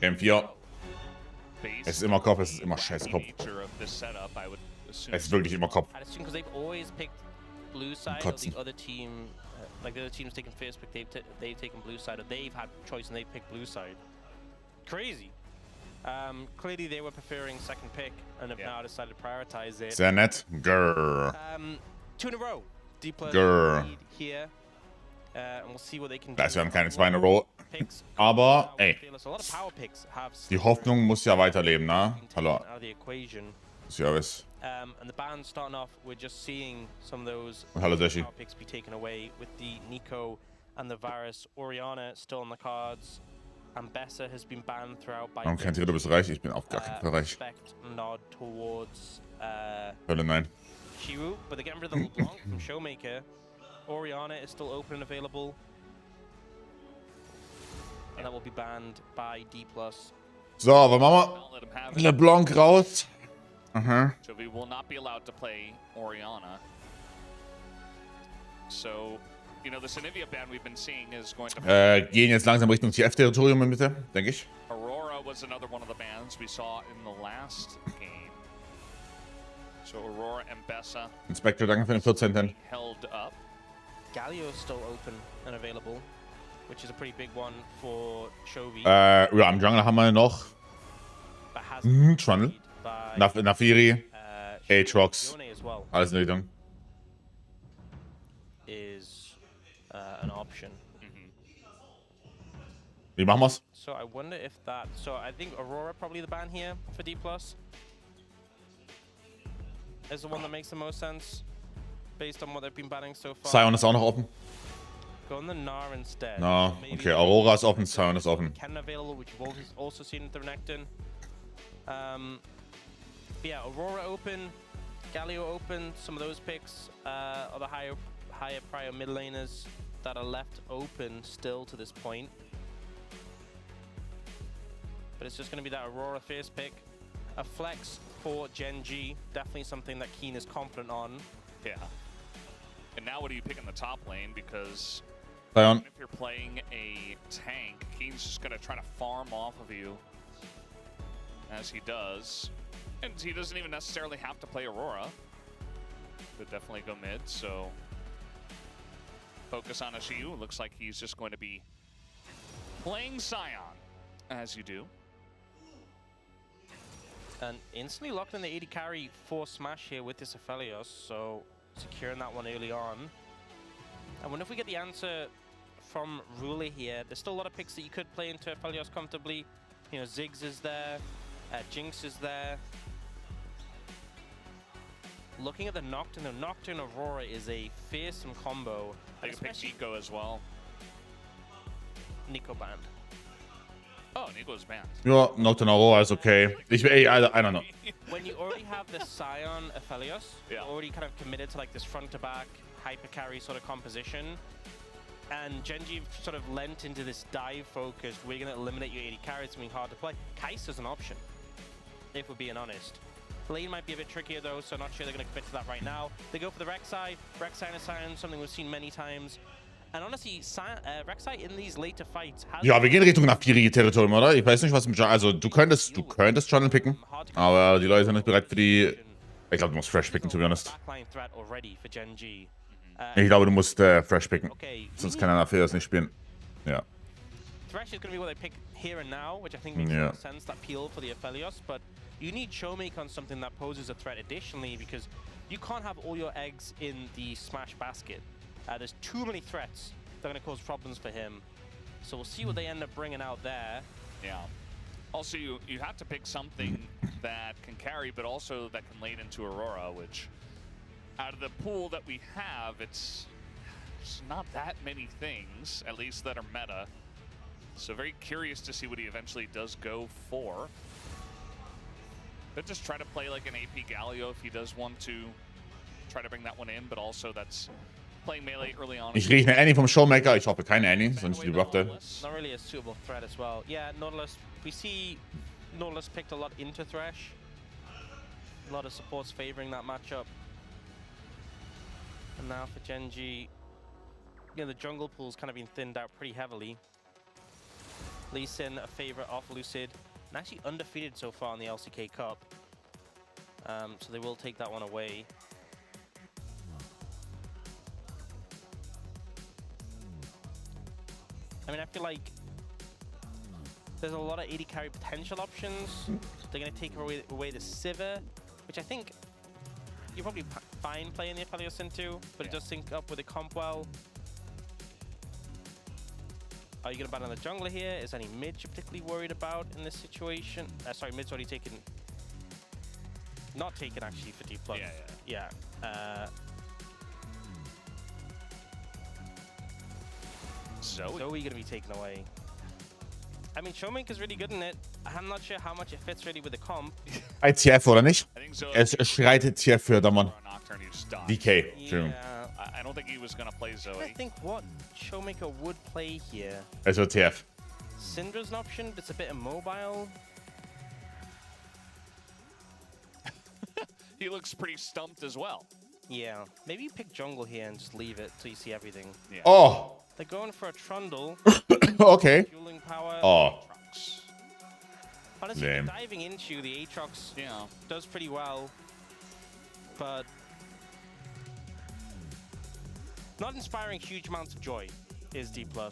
M4. Es ist immer Kopf, es ist immer scheiß Kopf. Es ist wirklich immer Kopf. Blue side or the other team, like the other team's taken first pick, they've taken blue side, or they've had choice and they've picked blue side. Crazy. Clearly they were preferring second pick and have now decided to prioritize it. Sehr nett. Grrr. 2 in a row. Deep Grrr. lead here. And we'll see what they can do. Wir haben keine 2 in a row. Aber, ey. Die Hoffnung muss ja weiterleben, ne? Hallo. Service. And the band starting off, we're just seeing some of those Hello, Dashi. picks be taken away with the Nico and the Varus. Oriana still on the cards. And Bessa has been banned throughout by. Warum kennt ihr, du bist reich? Ich bin auf gar keinen Fall reich. Nod towards Hölle, nein. Shiru, but they're getting rid of the LeBlanc from Showmaker. Oriana is still open and available. And that will be banned by D+. So, was machen wir? LeBlanc raus. So we will not be allowed to play Oriana. So, you know, the Sinivia ban we've been seeing is going to Gehen jetzt langsam Richtung TF-Territorium in Mitte, denke ich. Aurora was another one of the bans we saw in the last game. So Aurora and Bessa. Inspector, danke für den 14. Held up. Galio is still open and available, which is a pretty big one for Chovy. Ja, am Jungle haben wir noch Trundle, Nafiri, Aatrox, alles in Richtung. Is an option. Wie machen wir's? So I wonder if that. So I think Aurora probably the ban here for D+. Is the one that makes the most sense based on what they've been banning so far. Sion ist auch noch offen. Go on the Gnar instead. No, okay, Aurora ist offen, Sion ist offen. Cannon available, which you've also seen with the Renekton. Yeah, Aurora open, Galio open. Some of those picks are the higher prior mid laners that are left open still to this point. But it's just going to be that Aurora first pick. A flex for GENG, definitely something that Keen is confident on. Yeah. And now what do you pick in the top lane? Because Sion. if you're playing a tank, Keen's just going to try to farm off of you. As he does. And he doesn't even necessarily have to play Aurora. Could definitely go mid, so focus on Ashiyu. Looks like he's just going to be playing Sion, as you do. And instantly locked in the 80 carry for Smash here with this Aphelios, so securing that one early on. I wonder if we get the answer from Ruler here. There's still a lot of picks that you could play into Aphelios comfortably. You know, Ziggs is there, Jinx is there. Looking at the Nocturne Aurora is a fearsome combo. I can pick Nico as well. Nico banned. Oh, Nico's banned. Ja, Nocturne Aurora ist okay. I don't know. When you already have the Sion Aphelios, you're already kind of committed to like this front-to-back hyper carry sort of composition. And GENG sort of lent into this dive focus. We're going to eliminate your 80 carries, it's going to be hard to play. Kai'Sa's an option, if we're being honest. Lane might be a bit trickier though, so not sure they're going to commit to that right now. They go for the Rek'Sai. Rek'Sai is something we've seen many times. And honestly, Rek'Sai in these later fights has... Ja, wir gehen Richtung Nafiri-Territorium, oder? Ich weiß nicht, was mit Jungle... Also, du könntest Jungle picken, aber die Leute sind nicht bereit für die... Ich glaube, du musst Fresh picken, to be honest. Ich glaube, du musst Fresh picken. Sonst kann er Nafiri nicht spielen. Ja. Thresh is going to be what they pick here and now, which I think makes more sense, that peel for the Aphelios, but you need Showmake on something that poses a threat additionally, because you can't have all your eggs in the Smash basket. There's too many threats that are going to cause problems for him. So we'll see what they end up bringing out there. Yeah. Also, you have to pick something that can carry, but also that can lane into Aurora, which out of the pool that we have, it's not that many things, at least that are meta. So very curious to see what he eventually does go for. But just try to play like an AP Galio if he does want to try to bring that one in, but also that's playing melee early on. Ich rieche eine Annie vom Showmaker. Ich hoffe keine Annie, sonst die Waffe. Not really a suitable threat as well. Yeah, Nautilus. We see Nautilus picked a lot into Thresh. A lot of supports favoring that matchup. And now for GENG, you know, the jungle pool's kind of been thinned out pretty heavily. Lee Sin, a favorite off Lucid, and actually undefeated so far in the LCK Cup. So they will take that one away. I mean, I feel like there's a lot of AD carry potential options. They're going to take away the Sivir, which I think you're probably fine playing the Aphelios into, but it does sync up with the comp well. Are you going to ban on the jungler here? Is any mid you're particularly worried about in this situation? Sorry, mid's already taken. Not taken actually for deep blood. Yeah. Zoe going to be taken away. I mean, Showmaker's really good in it. I'm not sure how much it fits really with the comp. ITF oder nicht? Es schreit ITF für Damon. DK. Yeah. I don't think he was gonna play Zoe. I think what Showmaker would play here. Also TF. Syndra's an option, but it's a bit immobile. He looks pretty stumped as well. Yeah. Maybe you pick jungle here and just leave it till you see everything. Yeah. Oh! They're going for a Trundle. Okay. Fueling power. Oh. Honestly, diving into the Aatrox does pretty well, but not inspiring huge amounts of joy is D+. There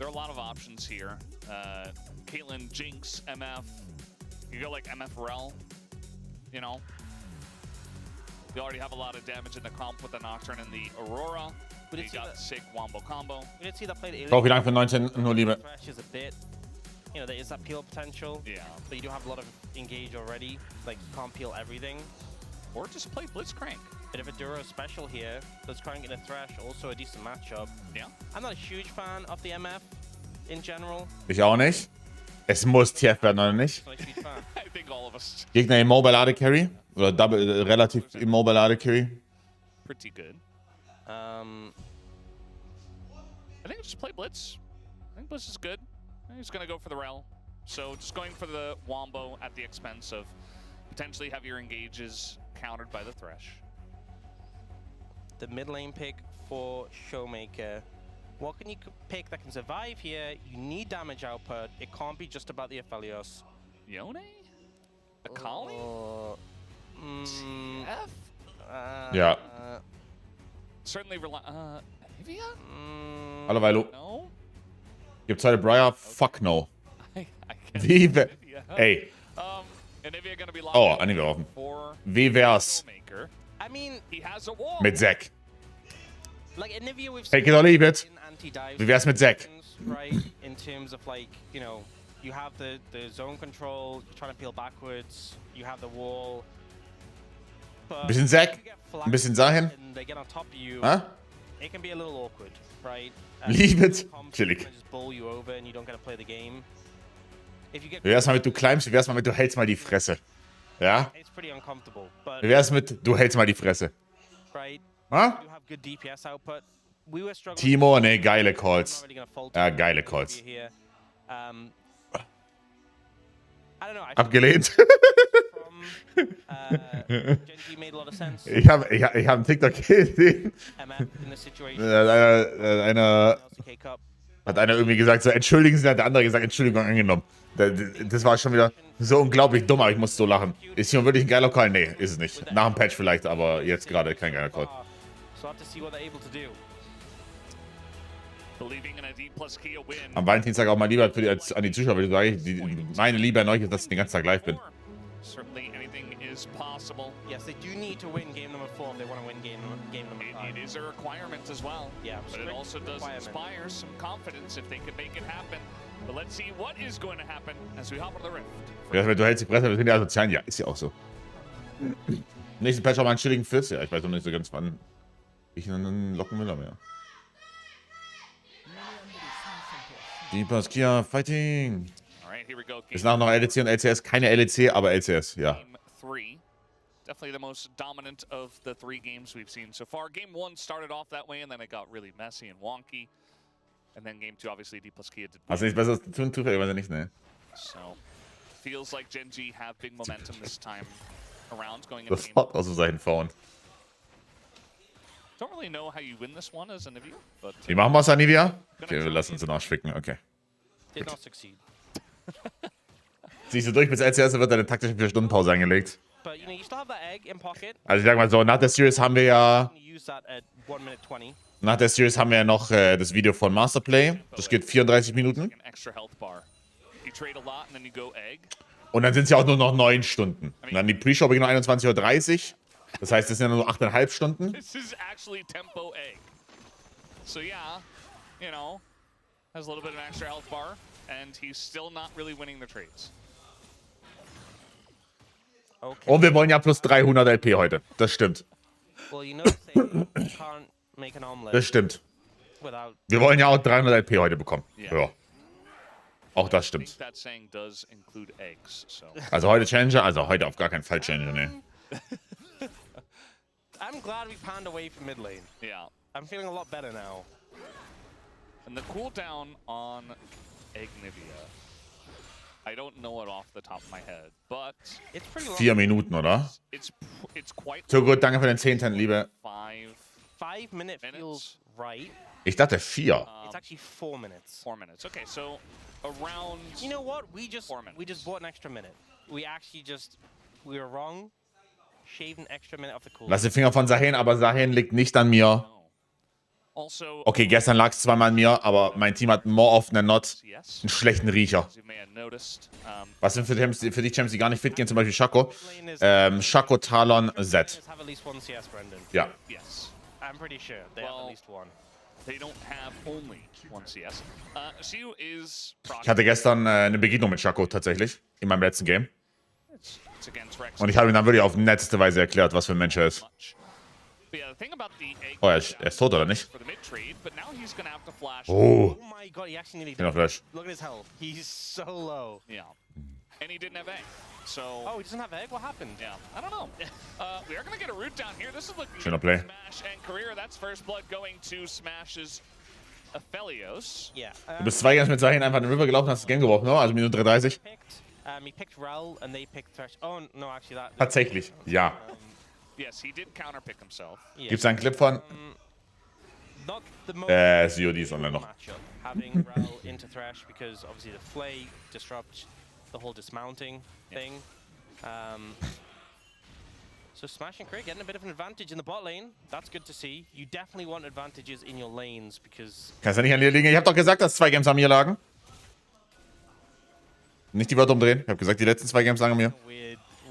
are a lot of options here. Caitlyn, Jinx, MF. You go like MF Rel, you know. You already have a lot of damage in the comp with the Nocturne and the Aurora. You got sick Wombo combo. We did see that played Alien. Auch wie lange für 19? Nur Liebe. Thresh is a bit, you know, there is that peel potential. Yeah. But you do have a lot of engage already. Like, you can't peel everything. Or just play Blitzcrank. Bit of a Duro special here. Blitzcrank in a Thresh, also a decent matchup. Yeah. I'm not a huge fan of the MF in general. Ich auch nicht. Es muss TF werden, oder nicht? I think all of us. Gegner Immobile AD Carry? Oder double, relativ Immobile AD Carry? Pretty good. I think just play Blitz. I think Blitz is good. He's going to go for the Rel. So just going for the Wombo at the expense of potentially have your engages countered by the Thresh. The mid lane pick for Showmaker. What can you pick that can survive here? You need damage output. It can't be just about the Aphelios. Yone? Akali? F? Ja. Certainly Nivea? Hallo, Vilo. No? Gibt's heute Briar? Fuck no. I Wie wär... Ey. Nivea gonna be Oh, Anivea offen. Wie wär's I mean, he has a wall. mit Zack? Like Nivea, we've Take it or leave it. Wie wär's mit Zack? Right, in terms of like, you know, you have the zone control, you're trying to peel backwards, you have the wall. Ein bisschen Zack, ein bisschen Sahin. They get on top of you. Huh? It can be a little awkward, right? Leave it. Chillig. Just bowl you over and you don't get to play the game. If you get Wie wär's mal mit du climbst, wie wär's mal mit du hältst mal die Fresse? Ja? it's pretty uncomfortable, but Wie wär's mit du hältst mal die Fresse? right? Huh? You have good DPS output. We were struggling. Timo, ne, geile Calls. Not really gonna fault Ja, you geile Calls. here. I don't know. I Abgelehnt. from GENG made a lot of sense. Ich hab einen TikTok gesehen. MF in this situation. LCK Cup. Hat einer irgendwie gesagt, so entschuldigen Sie, hat der andere gesagt, Entschuldigung angenommen. Das war schon wieder so unglaublich dumm, aber ich muss so lachen. Ist hier wirklich ein geiler Call? Nee, ist es nicht. Nach dem Patch vielleicht, aber jetzt gerade kein geiler Call. So have to see what they're able to do. Am Valentinstag auch mal lieber als an die Zuschauer, weil ich sage, meine Liebe an euch ist, dass ich den ganzen Tag live bin. Certainly anything is possible. Yes, they do need to win game number 4 if they want to win game number 5. It is a requirement as well. Yeah, but it also does inspire some confidence if they can make it happen. But let's see what is going to happen as we hop on the Rift. Ja, wenn du hältst die Presse, wir sind ja sozial. Ja, ist ja auch so. Nächsten Patch auch mal einen chilligen Fizz. Ja, ich weiß noch nicht so ganz, wann ich einen locken will, aber ja. Die Paskia Fighting. Ist nach noch LCK und LCS. Keine LEC, aber LCS, ja. Game 3. Definitely the most dominant of the 3 games we've seen so far. Game 1 started off that way and then it got really messy and wonky. And then game 2 obviously D+ Kia did. Hast du nichts Besseres zu tun? Zufälligerweise nicht, ne? So, feels like GENG have big momentum this time around going into game. Sofort aus dem Seiten fahren. Don't really know how you win this one as Anivia, but Wie machen wir es, Anivia? Okay, wir lassen uns den Arsch ficken, okay. Did not succeed. Siehst du durch, bis LCS wird eine taktische 4-Stunden-Pause eingelegt. But you know, you still have that egg in pocket. Also ich sag mal so, nach der Series haben wir ja... You use that at 1 minute 20. Nach der Series haben wir ja noch das Video von Masterplay. Das geht 34 Minuten. an extra health bar. You trade a lot and then you go egg. Und dann sind es ja auch nur noch 9 Stunden. Und dann die Pre-Show beginnt um 21:30 Uhr. Das heißt, das sind ja nur 8,5 Stunden. This is actually tempo egg. So yeah, you know, has a little bit of an extra health bar, and he's still not really winning the trades. Okay. Und wir wollen ja plus 300 LP heute. Das stimmt. Well, you know, you can't make an omelet Das stimmt. without. Wir wollen ja auch 300 LP heute bekommen. Ja. Ja. Auch das I think stimmt. that saying does include eggs. So Also heute Challenger, also heute auf gar keinen Fall Challenger, ne. I'm glad we panned away from mid lane. yeah, I'm feeling a lot better now. and the cooldown on Egnivia, I don't know it off the top of my head, but It's pretty long. 4 Minuten, oder? it's quite So gut, danke für den 10. Liebe. 5 5 minute Minutes? feels right. Ich dachte 4. It's actually 4 minutes. 4 minutes. Okay, so around. You know what? We just 4 minutes. bought an extra minute. We actually we were wrong. Shaved an extra minute off the cooldown. Lass die Finger von Sahen, aber Sahen liegt nicht an mir. No. Also, Okay, gestern lag es zweimal an mir, aber mein Team hat more often than not yes, einen schlechten Riecher. as you may have noticed, Was sind für die Champs, die gar nicht fit gehen? Zum Beispiel Shaco. Lane is Shaco, Talon, Z. have at least one CS, Brendan. Ja. yes, I'm pretty sure they have Well- at least one. they don't have only one CS. Siu is. Ich hatte gestern eine Begegnung mit Shaco tatsächlich. In meinem letzten Game. It's against Rex. Und ich habe ihm dann wirklich auf netteste Weise erklärt, was für ein Mensch er ist. Much. But yeah, the thing about the egg Oh, er ist tot, oder nicht? for the mid trade, but now he's gonna have to flash. Oh. Oh my god, he actually nearly Genau, died. Flash. Look at his health. He's so low. Yeah, and he didn't have egg. So Oh, he doesn't have egg? What happened? yeah, I don't know. We are gonna get a root down here. This is looking Schöner good Play. for Smash and career. That's first blood going to Smash's Aphelios. Yeah. Du bist 2 Games mit Sahen einfach in den River gelaufen, hast das Game geworfen, ne? Also Minute 3:30. He picked Rel and they picked Thresh. Oh no, actually that. Tatsächlich, ja. Yes, he did counterpick himself. Yeah. Gibt's einen Clip von? Not the most COD ist online noch. matchup having Rel into Thresh because obviously the flay disrupts the whole dismounting thing. So Smash and Craig getting a bit of an advantage in the bot lane. That's good to see. You definitely want advantages in your lanes because Kannst du nicht an dir liegen? Ich hab doch gesagt, dass 2 Games an mir lagen. Nicht die Wörter umdrehen. Ich hab gesagt, die letzten 2 Games lagen an mir.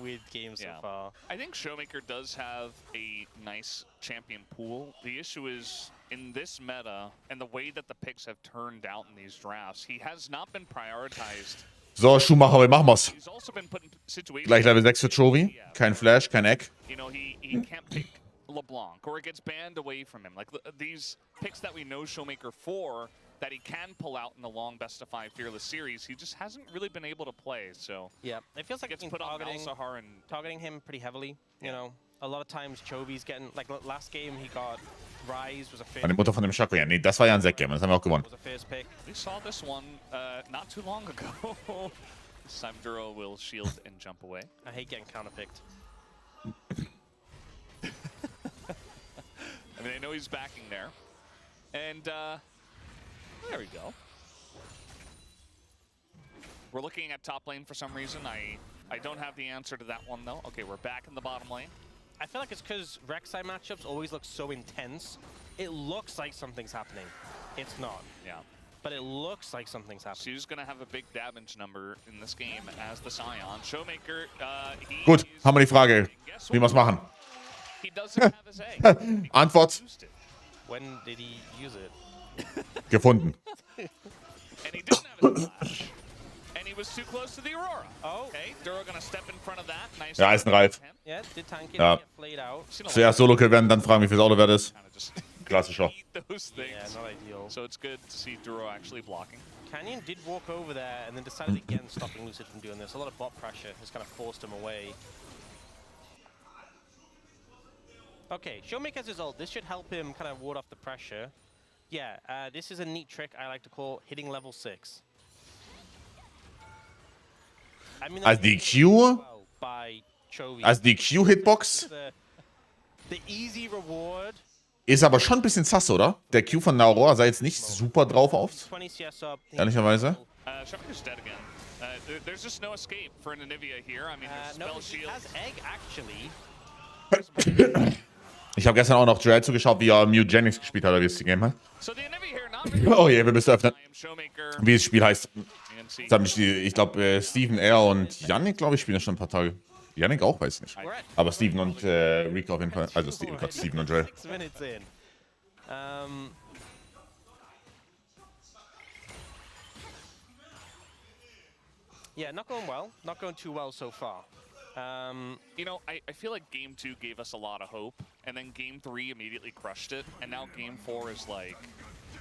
weird games Yeah. so far. I think Showmaker does have a nice champion pool. The issue is in this meta and the way that the picks have turned out in these drafts, he has not been prioritized. So, Schumacher, wie machen wir's? He's also been put in situations. Gleich Level 6 für Chovy. Kein Flash, kein Eck. You know, he can't pick LeBlanc or it gets banned away from him. Like these picks that we know Showmaker for that he can pull out in the long best of 5 Fearless series, he just hasn't really been able to play. So Yeah, it feels like gets he's put on targeting, Malzahar and targeting him pretty heavily. You know, a lot of times Chovy's getting like last game he got Rise was a first An die Mutter von dem Shaco. Ja, nee, das war ja ein Sack-Game. Das haben wir auch gewonnen. was a first pick. we saw this one not too long ago. This time Duro will shield and jump away. I hate getting counterpicked. I mean, I know he's backing there. And there we go. We're looking at top lane for some reason. I don't have the answer to that one, though. Okay, we're back in the bottom lane. I feel like it's because Rek'Sai matchups always look so intense. It looks like something's happening. It's not, Yeah. but it looks like something's happening. Su's going to have a big damage number in this game as the Scion. Showmaker, he Gut, is- haben wir die Frage, Guess wie wir's what? machen. He doesn't have his egg. Antwort Used it. When did he use it? gefunden. And he didn't have his flash. And he was too close to the Aurora. Oh. Okay, Duro gonna step in front of that. Nice. Ja, Eisenreif. Yeah, did tank it, Ja. get flayed out. Zuerst Solo-Kill werden, dann fragen, wie viel das Auto wert ist. Kind of just Klassischer. eat those things. Yeah, not ideal. So it's good to see Duro actually blocking. Canyon did walk over there and then decided again stopping Lucid from doing this. A lot of bot pressure has kind of forced him away. Okay, Showmaker's his ult. This should help him kind of ward off the pressure. Yeah, this is a neat trick I like to call hitting level 6. I mean, Als that's die Q, well by Chovy. als die Q-Hitbox. the easy reward Ist aber schon ein bisschen sass, oder? Der Q von Aurora sah jetzt nicht super drauf aus. 20 CS up. Ehrlicherweise. Shomaker's dead again. There's just no escape for an Anivia here. I mean, there's No, spell he shield. has egg actually. Ich habe gestern auch noch Joel zugeschaut, wie er Mute Jennings gespielt hat, oder wie es die Game hat. So the Anivia here, not very Oh je, wir müssen öffnen. I am Showmaker. Wie das Spiel heißt. You can see. Das haben ich glaube, Steven, er und Yannick, glaube ich, spielen das schon ein paar Tage. Yannick auch, weiß ich nicht. We're at Aber Steven und Rico auf jeden Fall. Also Steven und Joel. 6 minutes in. Yeah, not going well. Not going too well so far. You know, I feel like Game 2 gave us a lot of hope, and then Game 3 immediately crushed it, and now Game 4 is like,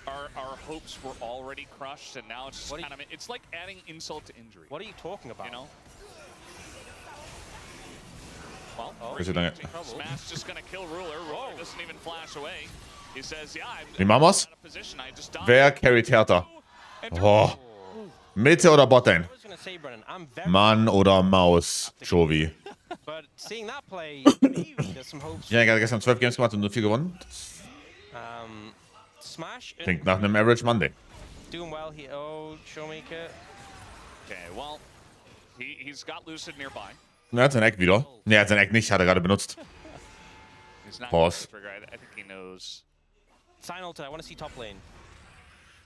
our hopes were already crushed, and now it's just kind of, it's like adding insult to injury. What are you talking about? You know? Well, Smash just gonna kill Ruler. Ruler doesn't even flash away. He says, yeah, Wie machen wir's? out of position. I just died. Wer carryt härter? Oh. Mitte oder Botlane? I was gonna say, Brennan, I'm very Mann oder Maus, Jovi. but seeing that play, maybe there's some hopes. Ja, er hat gestern 12 Games gemacht und nur 4 gewonnen. Smash Klingt nach einem Average Monday. doing well here. Oh, Showmaker. Okay, well, he's got Lucid nearby. Er hat sein Eck wieder. Ne, er hat sein Eck nicht, hat er gerade benutzt. He's not Pause. trigger. I think he knows. Sign ult, I want to see top lane.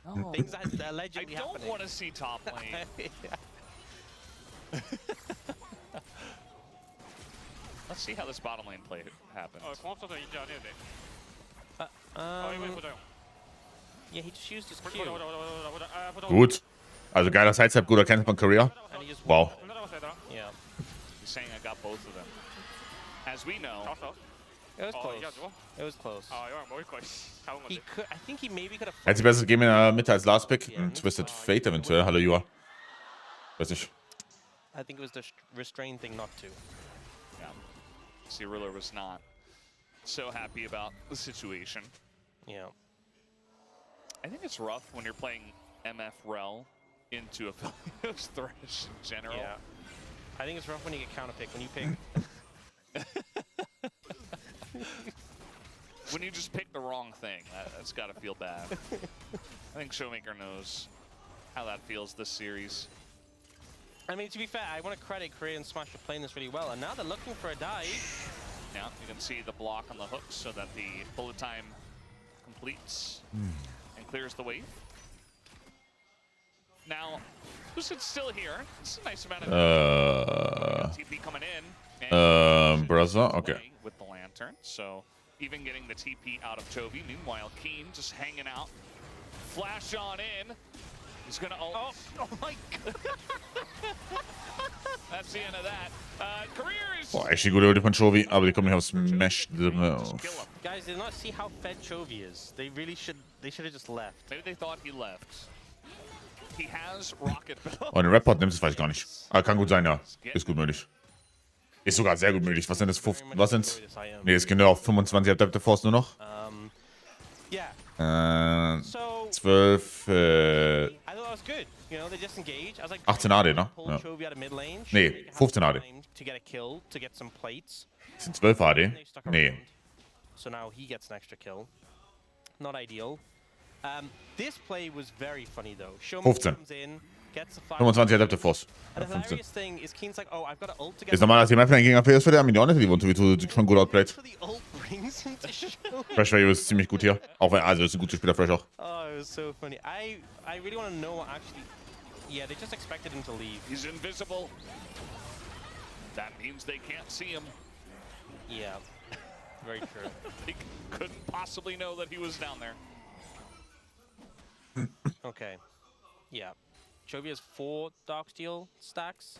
No. Things that are I allegedly don't happening. want to see top lane. Let's see how this bottom lane play happens. Yeah, he just used his Q. Gut. Also geiler Sidestep, guter Cancel von Korea. And he just Wow. Yeah. He's saying I got both of them. As we know, It was close. It was close. He could. I think he maybe could have. Er hat die bessere Game in der Mitte als Last Pick. Twisted Fate eventuell. Hallo, Jua. Weiß nicht. I think it was the restrained thing not to. yeah, see, Ruler was not so happy about the situation. Yeah. I think it's rough when you're playing MF Rel into a Philios Thresh in general. Yeah. I think it's rough when you get counterpicked. When you pick. When you just pick the wrong thing, that's got to feel bad. I think Showmaker knows how that feels this series. I mean, to be fair, I want to credit Korea and Smash for playing this really well, and now they're looking for a dive. Now you can see the block on the hooks so that the bullet time completes and clears the wave. Now, Lucid's still here. It's a nice amount of TP coming in. Brother, okay. With the lantern, so even getting the TP out of Chovy. Meanwhile, Keen just hanging out. Flash on in. He's gonna ult. Oh my god. That's the end of that. Career is. Boah, echt die gute Ulti von Jovi, aber die kommen nicht auf Smash. Just kill him. Guys, did not see how fed Chovy is. They really should. They should have just left. Maybe they thought he left. He has Rocket Bell. Oh, den Rap-Pod nimmt es, weiß ich gar nicht. Aber kann gut sein, ja. Ist gut möglich. Ist sogar sehr gut möglich. Was sind das? Was sind's? Ne, es gehen auf 25 Adaptive Force nur noch. Yeah. So 12, I thought that was good. You know, they just engage. I was like 18 AD, ne? pull Ja. Chovy out of mid lane. Nee, 15 AD. To get a kill, to get some plates. Das sind 12 AD? They stuck Nee. around. So now he gets an extra kill. Not ideal. This play was very funny though. Showman 15. comes in, gets the 25 Adaptive Force. And Ja, the 15. hilarious thing is Keen's like, oh, I've got an ult to get. Ist normal, dass die Map-Lane gegen APS für der Minione, die wurden sowieso schon gut outplayed. So the ult brings him to show. Fresh Value ist ziemlich gut hier. Auch wenn, also ist ein guter Spieler, Fresh auch. Oh, it was so funny. I really want to know what actually. Yeah, they just expected him to leave. He's invisible. That means they can't see him. Yeah, very true. They couldn't possibly know that he was down there. Okay. Yeah. Chovy has 4 Darksteel stacks.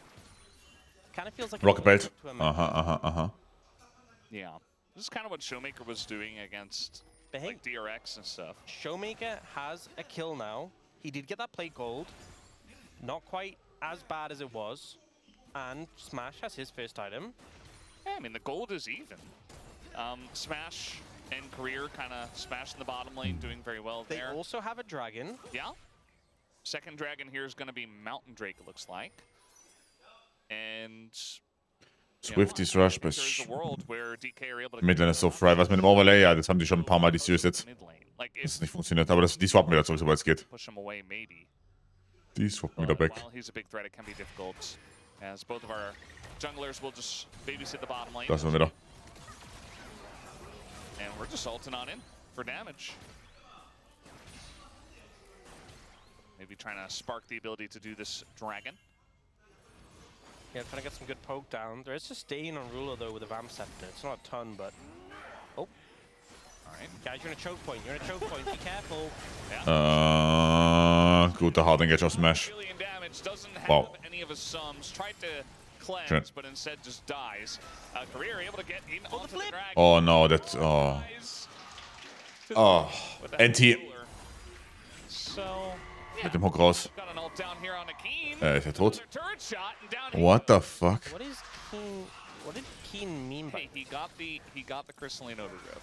Kind of feels like Rocket Belt. to a map. Aha. Yeah. This is kind of what Showmaker was doing against But hey, like DRX and stuff. Showmaker has a kill now. He did get that plate gold. Not quite as bad as it was. And Smash has his first item. Yeah, I mean, the gold is even. Smash and Career kind of smashing the bottom lane, doing very well They there. also have a dragon. Yeah. Second dragon here is going to be Mountain Drake, it looks like. And Swifties Rush bis There's a world where DK are able to Midlane ist so frei. Was mit dem Overlay? Ja, das haben die schon ein paar Mal, die Series jetzt. Das ist nicht funktioniert. Aber die swappen wieder zurück, sobald es geht. push him away, maybe. Die swappen wieder back. While he's a big threat, it can be difficult. As both of our junglers will just babysit the bottom lane. Lassen wir wieder. And we're just ulting on in for damage. Maybe trying to spark the ability to do this dragon. Yeah, trying to get some good poke down. There is sustain on Ruler though with a Vamp Scepter. It's not a ton, but... Oh. Alright. Guys, you're in a choke point. You're in a choke point. Be careful. Guter Hard Engage auf Smash. Wow. Any of his sums tried to cleanse, Schön. but instead just dies. Career able to get in onto the dragon. Oh no, that's... Oh. Oh. NT. So, Mit dem Hook raus. got an ult down here on a Keen. Ist er tot? Turret shot and down What the fuck? What is Keen... What did Keen mean by... Hey, he got the crystalline overdrive.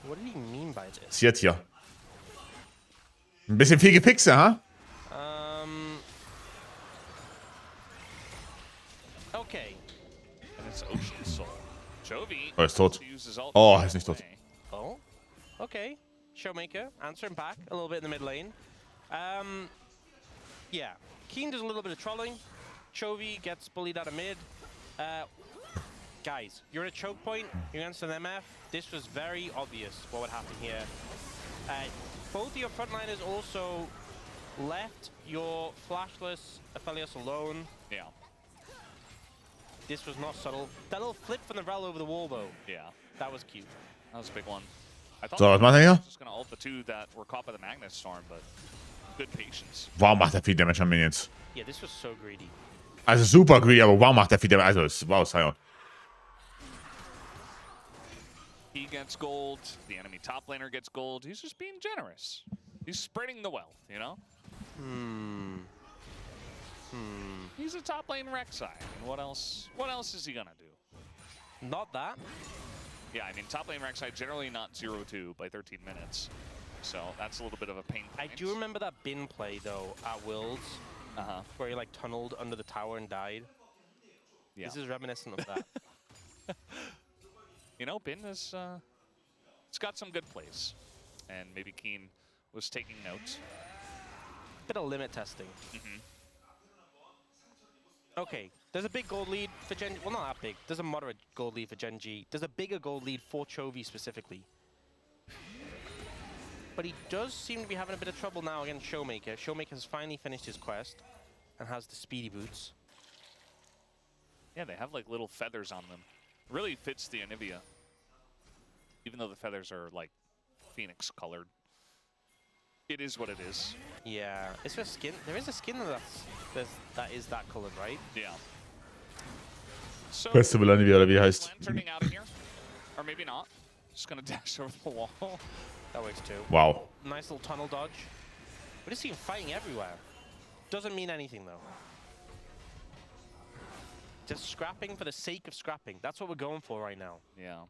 What did he mean by this? Passiert hier. Ein bisschen viel Gepixe, ha? Okay. And it's Ocean Soul. Chovy Er ist tot. uses ult. Oh, er ist nicht tot. Oh. Okay. Showmaker answering back a little bit in the mid lane. Yeah. Keen does a little bit of trolling. Chovy gets bullied out of mid. Guys, you're at a choke point. You're against an MF. This was very obvious what would happen here. Both of your frontliners also left your flashless Aphelios alone. Yeah. This was not subtle. That little flip from the Rel over the wall, though. Yeah. That was cute. That was a big one. I thought So, was macht er hier? just gonna ult the two that were caught by the Magnet Storm, but good patience. Warum macht er viel Damage an Minions? Yeah, this was so greedy. Also super greedy, aber warum macht er viel Damage? Also, wow, Sion. He gets gold, the enemy top laner gets gold. He's just being generous. He's spreading the wealth, you know? He's a top lane Rek'Sai. I mean, what else is he gonna do? Not that. Yeah, I mean, top lane Rek'Sai generally not 0-2 by 13 minutes. So that's a little bit of a pain point. I do remember that bin play, though, at Worlds, where he, like, tunneled under the tower and died. Yeah. This is reminiscent of that. You know, Bin is, it's got some good plays. And maybe Keen was taking notes. Bit of limit testing. Okay, there's a big gold lead for Gen G. Well, not that big. There's a moderate gold lead for Gen G. There's a bigger gold lead for Chovy specifically. But he does seem to be having a bit of trouble now against Showmaker. Showmaker has finally finished his quest and has the speedy boots. Yeah, they have like little feathers on them. Really fits the Anivia. Even though the feathers are like phoenix colored. It is what it is. Yeah, it's just skin. There is a skin that is that colored, right? Yeah. So, Festival Anivia, oder wie heißt? turning out of here. Or maybe not. Just gonna dash over the wall. That works too. Wow. Nice little tunnel dodge. We just see him fighting everywhere. Doesn't mean anything though. Just scrapping for the sake of scrapping. That's what we're going for right now. Yeah.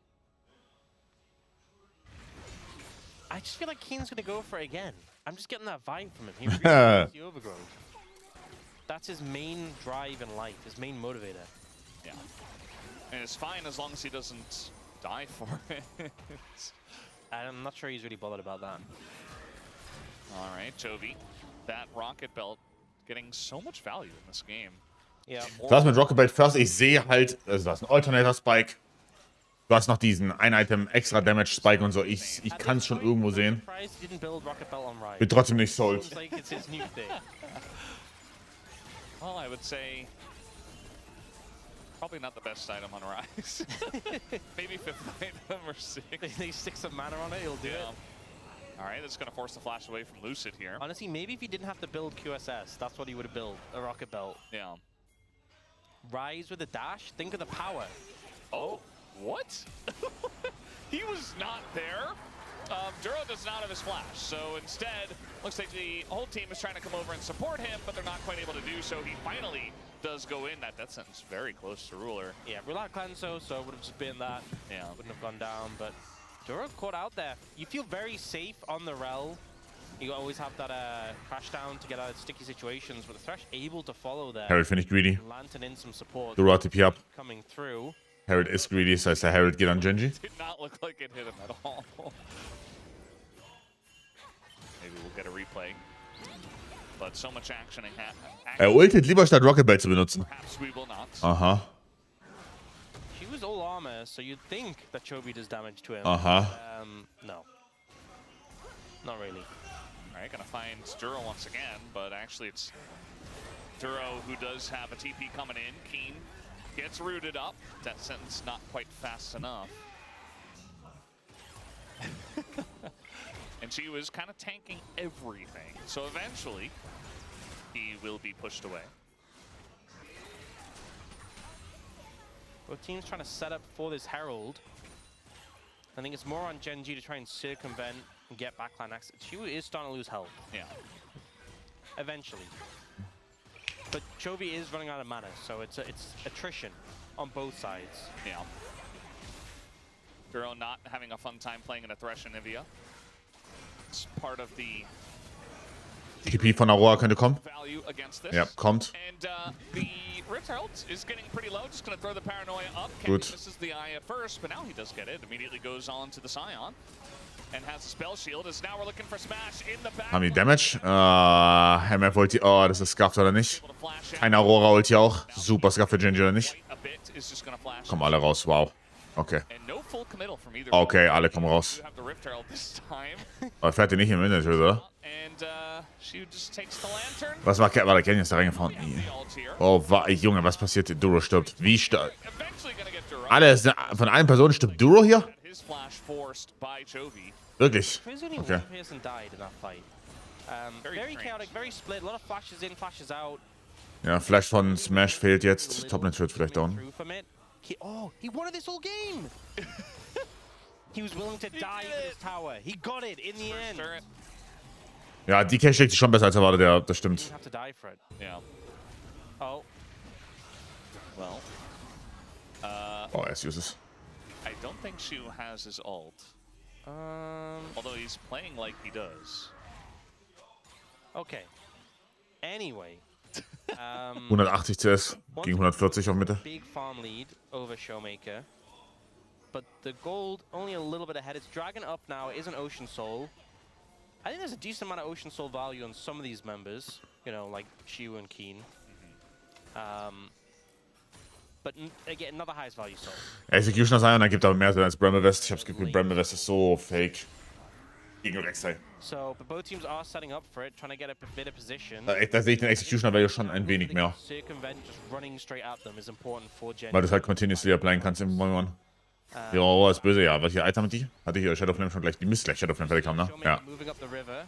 I just feel like Keen's gonna go for it again. I'm just getting that vibe from him. He really wants the overgrowth. That's his main drive in life, his main motivator. Yeah. And it's fine as long as he doesn't die for it. I'm not sure he's really bothered about that. All right, Chovy. That rocket belt getting so much value in this game. Yeah. Das mit Rocket Belt First, ich sehe halt, also du hast einen Alternator Spike. Du hast noch diesen Ein-Item Extra Damage Spike und so. Ich kann es schon irgendwo sehen. Bin trotzdem nicht sold. Well, I would say probably not the best item on Rise. Maybe 5th item or 6th. They stick some mana on it, he'll do it. All right, that's going to force the flash away from Lucid here. Honestly, maybe if he didn't have to build QSS, that's what he would have built, a rocket belt. Yeah. Rise with a dash, think of the power. Oh, what? He was not there. Duro does not have his flash, so instead, looks like the whole team is trying to come over and support him, but they're not quite able to do so. He finally does go in. That sends very close to Ruler. Yeah, Ruler Cleanso, so it would have just been that. Yeah. Wouldn't have gone down, but Duro caught out there. You feel very safe on the Rel. You always have that crash down to get out of sticky situations, but the Thresh able to follow there. Harry finde ich greedy. Lantern in some support. Duro TP up. Coming through. Herald ist greedy, das heißt, der Herald geht an Genji. Did not look like it hit him at all. Maybe we'll get a replay. But so much action. Er ultet lieber statt Rocket Bell zu benutzen. Perhaps we will not. Aha. She was all armor, so you'd think that Chovy does damage to him. Aha. No. Not really. All right, gonna find Duro once again, but actually it's Duro who does have a TP coming in. Keen gets rooted up. That sentence not quite fast enough. And she was kind of tanking everything. So eventually, he will be pushed away. Both teams trying to set up for this Herald. I think it's more on GENG to try and circumvent and get backline access. She is starting to lose health. Yeah. Eventually. But Chovy is running out of mana, so it's attrition on both sides. Yeah. Duro not having a fun time playing in a Thresh and Nivea. It's part of the TP von Aurora könnte kommen. value against this. Ja, kommt. And the Rift Herald is getting pretty low. Just going to throw the Paranoia up. Gut. This is the eye at first, but now he does get it. Immediately goes on to the Scion. And has a spell shield. As now we're looking for Smash in the back. Haben die Damage? MF wollte... Oh, das ist Scuffed oder nicht? Keine Aurora Ulti auch. Super Scuff für Genji oder nicht? A bit is just going to flash. Kommen alle raus, wow. Okay. And no full committal from either. Okay, alle kommen raus. You have the Rift Herald this time. Aber fährt die nicht im Internet, oder? And she just takes the lantern. Was war der Canyon ist da reingefahren? Oh, Junge, was passiert? Duro stirbt. Wie stirbt? Eventually gonna get Duro. Von allen Personen stirbt Duro hier? His flash forced by Chovy. Wirklich? There's only Okay. one person died in that fight. Very Very strange. chaotic, very split. A lot of flashes in, flashes out. Ja, Flash von Smash fehlt jetzt. Topnet wird vielleicht down. Through from it. Oh, he wanted this whole game. He was willing to die did for it. this tower. He got it in the end. Sure. Ja, DK schlägt sich schon besser als erwartet, ja, das stimmt. You have to die for it. Yeah. Oh, Well. Oh, er ist useless. I don't think Shu has his ult. Although he's playing like he does. okay. Anyway. 180 CS gegen 140 auf Mitte. Big farm lead over Showmaker. But the gold only a little bit ahead. It's Dragon up now. It is an Ocean Soul. I think there's a decent amount of Ocean Soul value on some of these members. You know, like Shiu and Keen. But again, not the highest value soul. Executioner Zion, er gibt aber mehr als Bramble West. Ich hab's Gefühl, Bramble West ist so fake. Gegen Rek'Sai. So, but both teams are setting up for it, trying to get a bit of position. Da sehe ich den Executioner Value schon ein wenig mehr. Circumvent, just running straight at them is important for Gen. Weil du es halt continuously applyen kannst im One-One. Ja, oh, ist böse, ja. Welche Item hat die? Hatte hier Shadow Flame schon gleich. Die müsste gleich Shadow Flame fertig haben, ne? Showmaker Ja. moving up the river.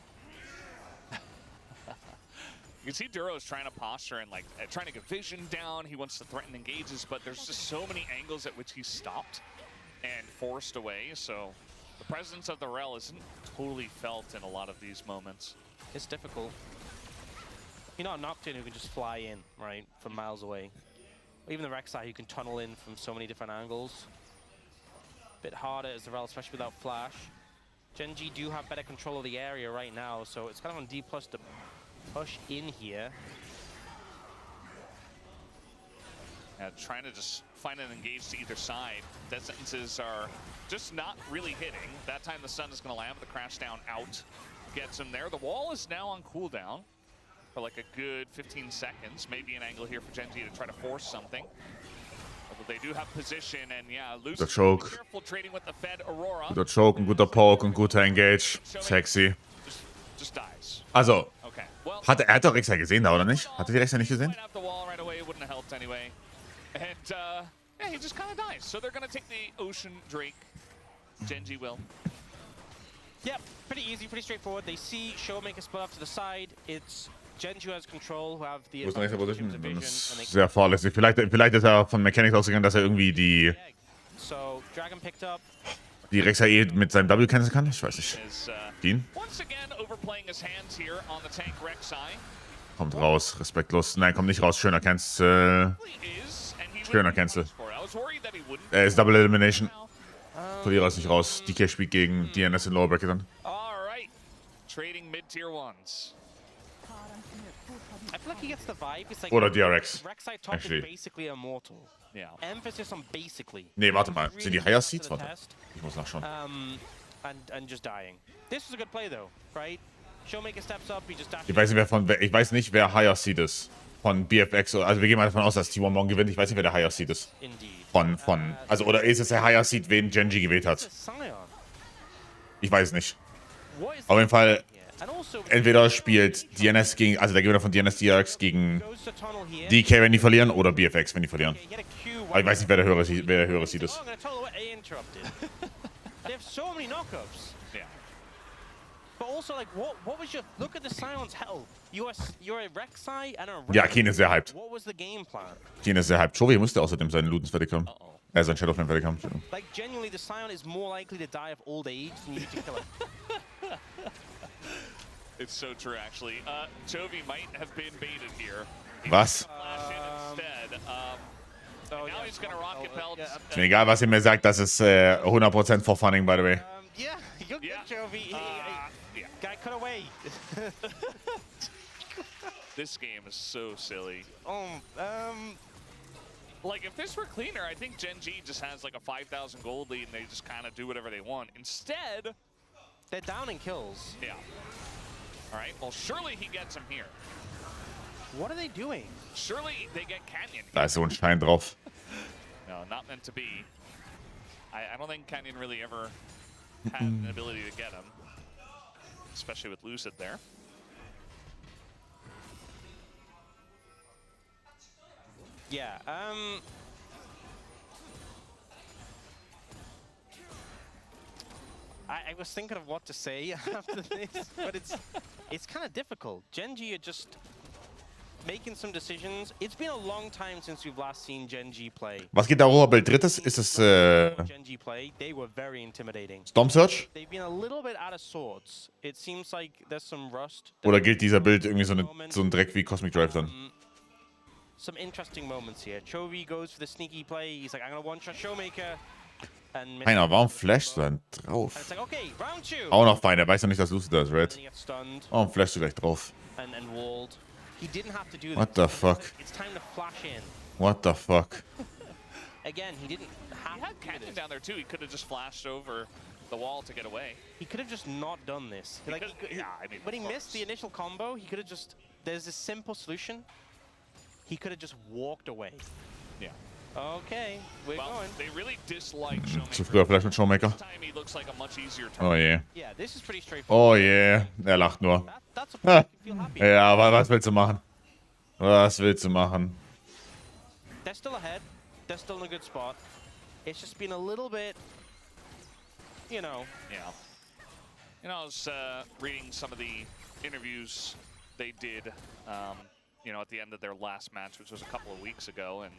You can see Duro is trying to posture and like trying to get vision down. He wants to threaten engages, but there's just so many angles at which he's stopped and forced away. So the presence of the Rel isn't totally felt in a lot of these moments. It's difficult. You're not a Nocturne who can just fly in, right, from miles away. Or even the Rek'Sai who can tunnel in from so many different angles. Bit harder as the Rel, especially without flash. GENG do have better control of the area right now, so it's kind of on D+ to push in here. Trying to just find an engage to either side. Death sentences are just not really hitting. That time the Sun is going to land, but the crash down out gets him there. The wall is now on cooldown for like a good 15 seconds. Maybe an angle here for GENG to try to force something. Although they do have position and yeah, losing. Choke. Careful trading with the Fed Aurora. Guter Choke, ein guter Poke, ein guter Engage. Sexy. Just dies. Also, Okay. Well, er hat doch Rek'Sai gesehen da, oder nicht? Hatte die Rek'Sai nicht gesehen? might have the wall right away. It wouldn't have helped anyway. And yeah, he just kind of dies. So they're gonna take the Ocean Drake. GENG will. Yep, pretty easy, pretty straightforward. They see Showmaker split off to the side. It's GENG who has control, who have the Wo ist der nächste advantage in Position? terms of Das vision, and ist sehr fahrlässig. Vielleicht ist er von Mechanics ausgegangen, dass er irgendwie die So Dragon picked up. Rek'Sai mit seinem W canceln kann. Ich weiß nicht. Is Ihn? once again overplaying his hands here on the tank Rek'Sai. Kommt raus, respektlos. Nein, kommt nicht raus. Schöner Cancel. Is and he Schöner wouldn't Cancel. punish for it. I was worried that he wouldn't. Er ist Double Elimination. Verlierer ist nicht raus. DK spielt gegen DNS in Lower Bracket dann. All right, trading mid-tier ones. I feel like he gets the vibe. It's like Oder DRX. Rek'Sai top is Actually. basically immortal. Yeah. Emphasis on basically. Nee, warte mal. Sind die Really Higher up to Seeds? the Warte. test, Ich muss nachschauen. and just dying. This was a good play though, right? Showmaker steps up, he just dashes. Ich weiß nicht, wer Higher Seed ist. Von BFX. Also wir gehen mal davon aus, dass T1 morgen gewinnt. Ich weiß nicht, wer der Higher Seed ist. Indeed. Also, oder ist es der Higher Seed, wen Genji gewählt hat? Scion. Ich weiß es nicht. What is Auf jeden Fall, and also entweder spielt DNS gegen, also der Gewinner von DNS DRX gegen goes to tunnel here. DK, wenn die verlieren, oder BFX, wenn die verlieren. Okay, he had a Q. Aber ich weiß nicht, wer der höhere Seed ist. Oh, I'm gonna tunnel away. A interrupted. They have so many knockups. Yeah. But also, like, what was your look at the Sion's health? You're a Rek'Sai and a Rek'Sai. Ja, Keen ist sehr hyped. What was the game plan? Keen ist sehr hyped. Chovy musste außerdem seinen Ludens fertig haben. Seinen Shadowflame fertig haben. Like, genuinely, the Sion is more likely to die of old age than you to kill him. It's so true, actually. Chovy might have been baited here. Was? Flashed in instead. Now he's gonna rocket belt. Ist mir egal, was ihr mir sagt, das ist 100% for funning, by the way. Yeah, good Jovi. Yeah. Guy cut away. This game is so silly. Um, Like, if this were cleaner, I think Genji just has like a 5,000 gold lead and they just kind of do whatever they want. Instead, they're down in kills. yeah. All right, well, surely he gets him here. What are they doing? Surely they get Canyon. Da ist so ein Stein drauf. No, not meant to be. I don't think Canyon really ever had an ability to get him. Especially with Lucid there. Yeah, I was thinking of what to say after this, but it's kind of difficult. Genji are just making some decisions. It's been a long time since we've last seen Genji play. Was geht da Bild drittes? Ist es Genji play, they were very intimidating. Storm Surge? They've been a little bit out of sorts. It seems like there's some rust. Oder gilt dieser Bild irgendwie so ein Dreck wie Cosmic Drive dann? Some interesting moments here. Chovy goes for the sneaky play. He's like, I'm gonna one-shot Showmaker. And Keiner, warum flashst du dann drauf? it's like, okay, round two. Auch noch fein, er weiß noch nicht, dass Lucid das ist, And Red. he gets stunned Warum flashst du gleich drauf? and walled. He didn't have to do What this. the fuck? It's time to flash in. What the fuck? Again, he didn't have He had to do Canyon this. down there too. He could have just flashed over the wall to get away. He could have just not done this. Like, Yeah, I mean, when he of missed course. the initial combo, he could have just... There's a simple solution. He could have just walked away. Yeah. Okay, we're Well, going. they really dislike Showmaker. Zu früher Flash mit Showmaker. This time he looks like a much easier Oh target. je. Yeah, this is pretty straightforward. Oh je. Er lacht nur. That's a point. I can feel happy. Ja, aber was willst du machen? Was willst du machen? They're still ahead. They're still in a good spot. It's just been a little bit, you know. Yeah. You know, I was reading some of the interviews they did, you know, at the end of their last match, which was a couple of weeks ago, and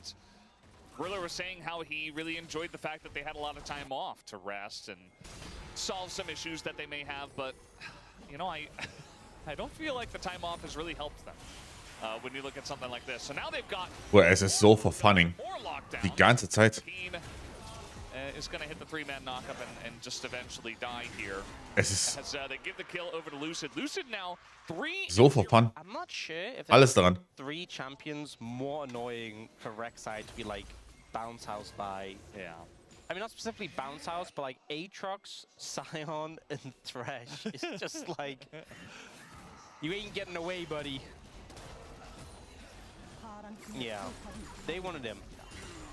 Riller was saying how he really enjoyed the fact that they had a lot of time off to rest and solve some issues that they may have, but, you know, I don't feel like the time off has really helped them when you look at something like this. So now they've got Boah, es ist so for funning. more lockdown. Die ganze Zeit. Keen is going to hit the three-man knockup and just eventually die here. Es ist As they give the kill over to Lucid. Lucid now 3. so for fun. I'm not sure if Alles there's daran. 3 champions more annoying for Rek'Sai to be like bounce house by. Yeah. I mean, not specifically bounce house, but like Aatrox, Sion, and Thresh. It's just like you ain't getting away, buddy. Yeah, they wanted him.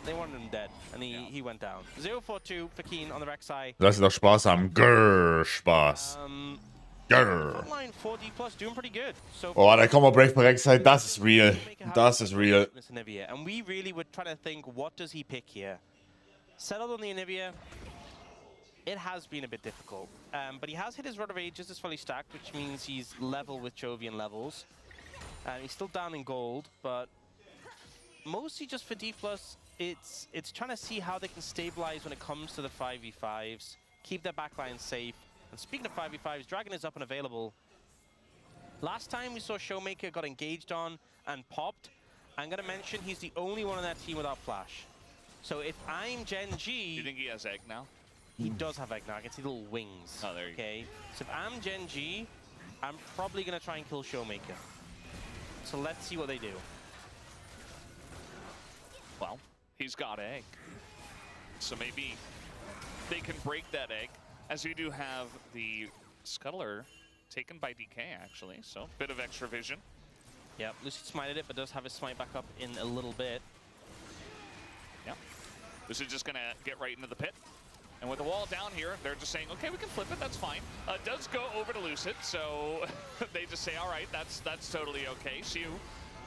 They wanted him dead, and he went down. 0-4-2 for Keen on the Rek'Sai. Lass sie doch Spaß haben. Grrr, Spaß. Grrr. Frontline 4D plus doing pretty good. So Oh, da kommen wir Brave for Rek'Sai. Das ist real. Das ist real. And we really were trying to think, what does he pick here? Settled on the Anivia. It has been a bit difficult, but he has hit his Rod of Ages, is fully stacked, which means he's level with Jovian levels. And he's still down in gold, but mostly just for D+, it's trying to see how they can stabilize when it comes to the 5v5s, keep their backline safe. And speaking of 5v5s, Dragon is up and available. Last time we saw Showmaker got engaged on and popped. I'm going to mention he's the only one on that team without flash. So if I'm Gen G... Do you think he has egg now? He does have egg now. I can see little wings. Oh, there you go. Okay. So if I'm Gen G, I'm probably going to try and kill Showmaker. So let's see what they do. Well, he's got egg. So maybe they can break that egg, as we do have the Scuttler taken by DK, actually. So, bit of extra vision. Yep, Lucid smited it, but does have his smite back up in a little bit. Yep. This is just going to get right into the pit. And with the wall down here, they're just saying, okay, we can flip it, that's fine. Does go over to Lucid, so they just say, all right, that's totally okay. Shu